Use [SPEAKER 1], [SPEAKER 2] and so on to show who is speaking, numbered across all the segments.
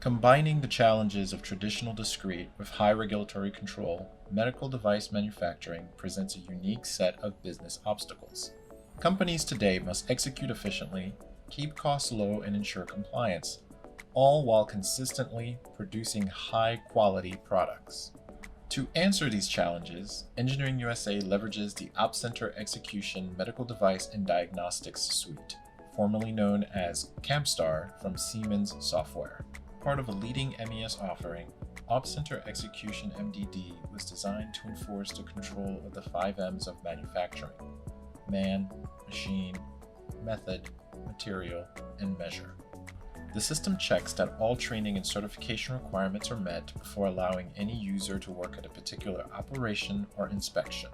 [SPEAKER 1] Combining the challenges of traditional discrete with high regulatory control, medical device manufacturing presents a unique set of business obstacles. Companies today must execute efficiently, keep costs low, and ensure compliance, all while consistently producing high-quality products. To answer these challenges, Engineering USA leverages the Opcenter Execution Medical Device and Diagnostics Suite, formerly known as CAMSTAR from Siemens Software. Part of a leading MES offering, Opcenter Execution MDD was designed to enforce the control of the 5 M's of manufacturing: man, machine, method, material, and measure. The system checks that all training and certification requirements are met before allowing any user to work at a particular operation or inspection.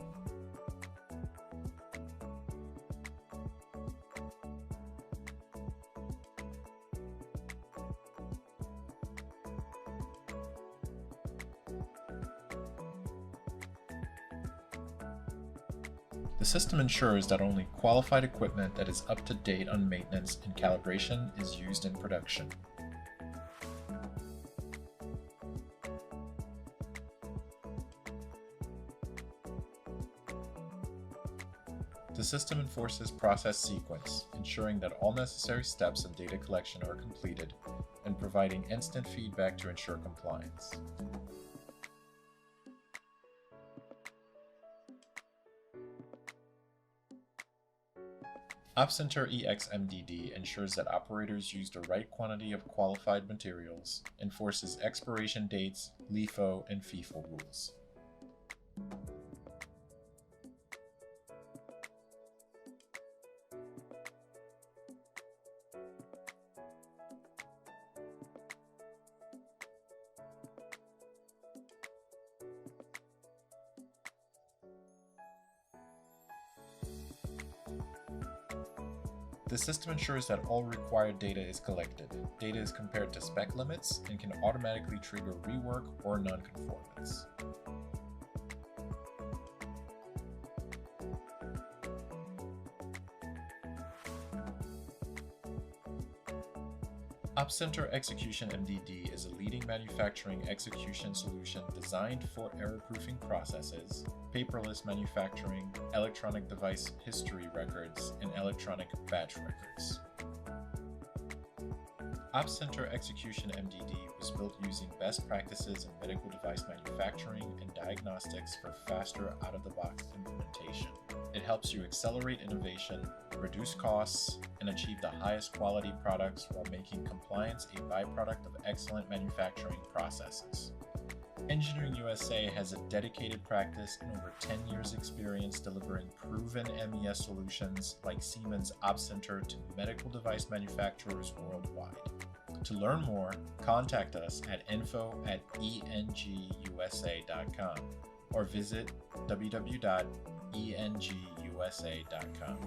[SPEAKER 1] The system ensures that only qualified equipment that is up to date on maintenance and calibration is used in production. The system enforces process sequence, ensuring that all necessary steps of data collection are completed and providing instant feedback to ensure compliance. Opcenter EX-MDD ensures that operators use the right quantity of qualified materials, enforces expiration dates, LIFO, and FIFO rules. The system ensures that all required data is collected. Data is compared to spec limits and can automatically trigger rework or non-conformance. Opcenter Execution MDD is a leading manufacturing execution solution designed for error-proofing processes, paperless manufacturing, electronic device history records, and electronic batch records. Opcenter Execution MDD was built using best practices in medical device manufacturing and diagnostics for faster out-of-the-box implementation. It helps you accelerate innovation, reduce costs, and achieve the highest quality products while making compliance a byproduct of excellent manufacturing processes. Engineering USA has a dedicated practice and over 10 years experience delivering proven MES solutions like Siemens Opcenter to medical device manufacturers worldwide. To learn more, contact us at info@engUSA.com or visit www.engusa.com.